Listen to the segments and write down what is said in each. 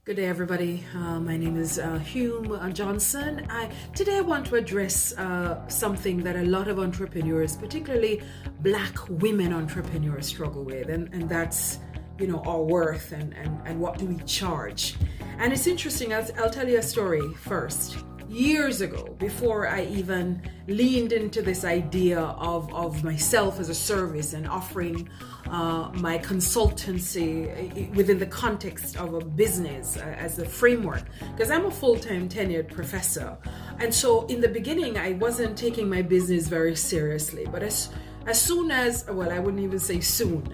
Good day, everybody. My name is Hume Johnson. Today I want to address something that a lot of entrepreneurs, particularly Black women entrepreneurs, struggle with, and that's our worth and what do we charge. And it's interesting. I'll tell you a story first. Years ago, before I even leaned into this idea of myself as a service and offering my consultancy within the context of a business as a framework, because I'm a full-time tenured professor, and so in the beginning I wasn't taking my business very seriously. But as soon as, well, I wouldn't even say soon,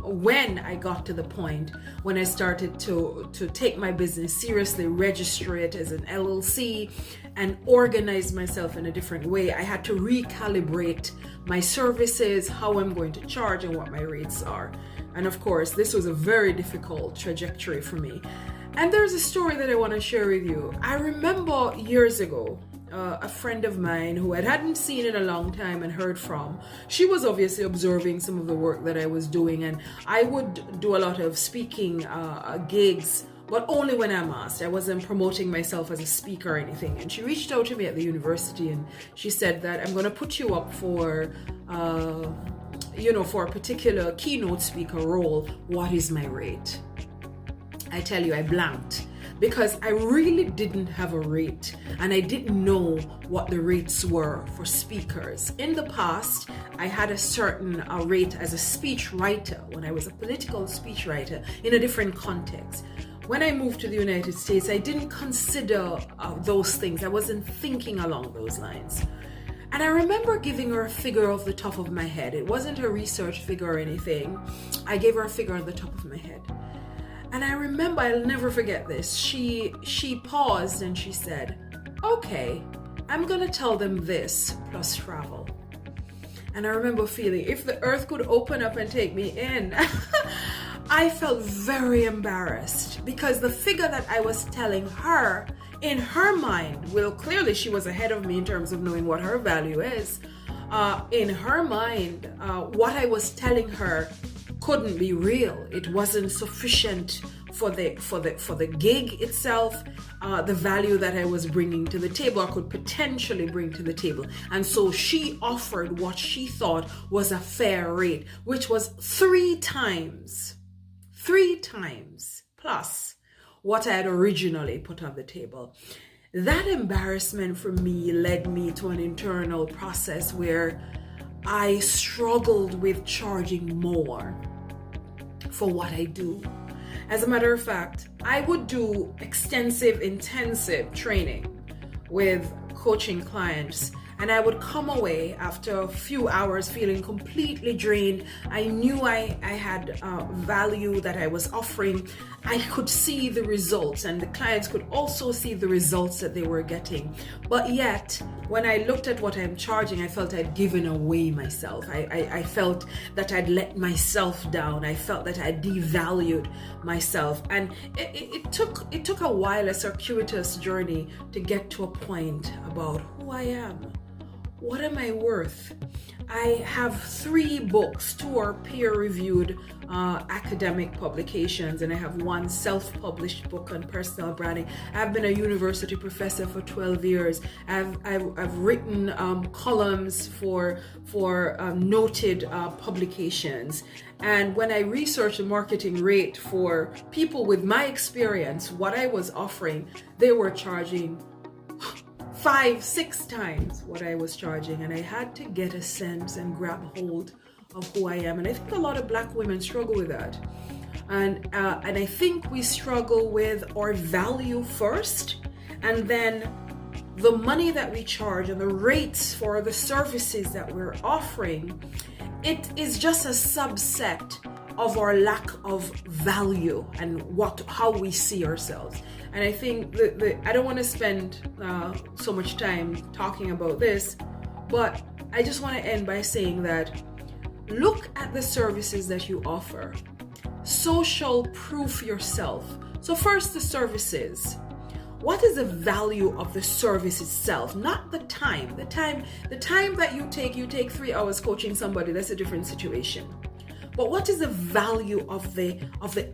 when I got to the point when I started to take my business seriously, register it as an LLC, and organize myself in a different way, I had to recalibrate my services, how I'm going to charge, and what my rates are. And of course, this was a very difficult trajectory for me. And there's a story that I want to share with you. I remember years ago, a friend of mine who I hadn't seen in a long time and heard from, she was obviously observing some of the work that I was doing, and I would do a lot of speaking gigs, but only when I'm asked. I wasn't promoting myself as a speaker or anything. And she reached out to me at the university and she said that I'm going to put you up for for a particular keynote speaker role. What is my rate? I tell you, I blanked, because I really didn't have a rate and I didn't know what the rates were for speakers. In the past, I had a certain rate as a speech writer when I was a political speech writer in a different context. When I moved to the United States, I didn't consider those things. I wasn't thinking along those lines. And I remember giving her a figure off the top of my head. It wasn't a research figure or anything. I gave her a figure on the top of my head. And I remember, I'll never forget this. She paused and she said, "Okay, I'm gonna tell them this plus travel." And I remember feeling, if the earth could open up and take me in, I felt very embarrassed, because the figure that I was telling her, in her mind, well, clearly she was ahead of me in terms of knowing what her value is. In her mind, what I was telling her couldn't be real. It wasn't sufficient for the gig itself, the value that I was bringing to the table, or could potentially bring to the table. And so she offered what she thought was a fair rate, which was three times plus what I had originally put on the table. That embarrassment for me led me to an internal process where I struggled with charging more for what I do. As a matter of fact, I would do extensive, intensive training with coaching clients, and I would come away after a few hours feeling completely drained. I knew I had value that I was offering. I could see the results, and the clients could also see the results that they were getting. But yet, when I looked at what I'm charging, I felt I'd given away myself. I felt that I'd let myself down. I felt that I devalued myself. And it took a while, a circuitous journey, to get to a point about who I am. What am I worth? I have 3 books. 2 are peer-reviewed academic publications, and I have 1 self-published book on personal branding. I've been a university professor for 12 years. I've written columns for noted publications. And when I researched the marketing rate for people with my experience, what I was offering, they were charging 5-6 times what I was charging. And I had to get a sense and grab hold of who I am. And I think a lot of Black women struggle with that. And I think we struggle with our value first, and then the money that we charge and the rates for the services that we're offering, it is just a subset of our lack of value and how we see ourselves. And I think I don't want to spend so much time talking about this, but I just want to end by saying that look at the services that you offer. Social proof yourself. So first, the services. What is the value of the service itself? Not the time. The time that you take 3 hours coaching somebody, that's a different situation. but what is the value of the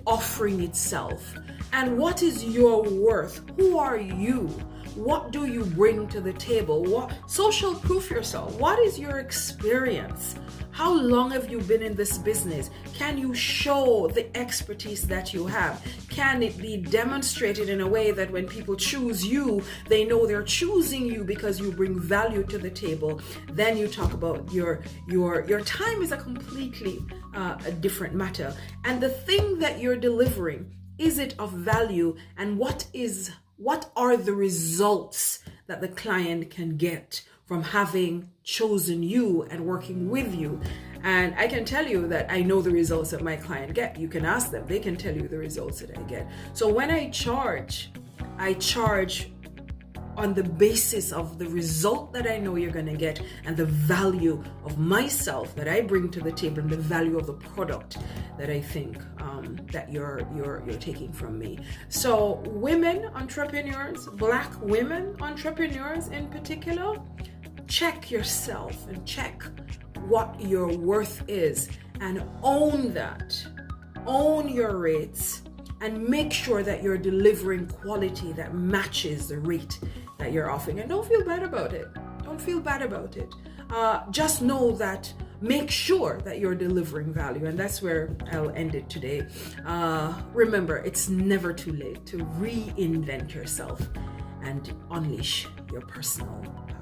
offering itself? And what is your worth? Who are you? What do you bring to the table? What social proof yourself? What is your experience? How long have you been in this business? Can you show the expertise that you have? Can it be demonstrated in a way that when people choose you, they know they're choosing you because you bring value to the table? Then you talk about your time is a completely a different matter. And the thing that you're delivering, is it of value? And what are the results that the client can get from having chosen you and working with you? And I can tell you that I know the results that my client get. You can ask them, they can tell you the results that I get. So when I charge on the basis of the result that I know you're going to get and the value of myself that I bring to the table and the value of the product that I think that you're taking from me. So women entrepreneurs, Black women entrepreneurs in particular, check yourself and check what your worth is and own that. Own your rates and make sure that you're delivering quality that matches the rate that you're offering. And don't feel bad about it. Don't feel bad about it. Just know that, make sure that you're delivering value. And that's where I'll end it today. Remember, it's never too late to reinvent yourself and unleash your personal power.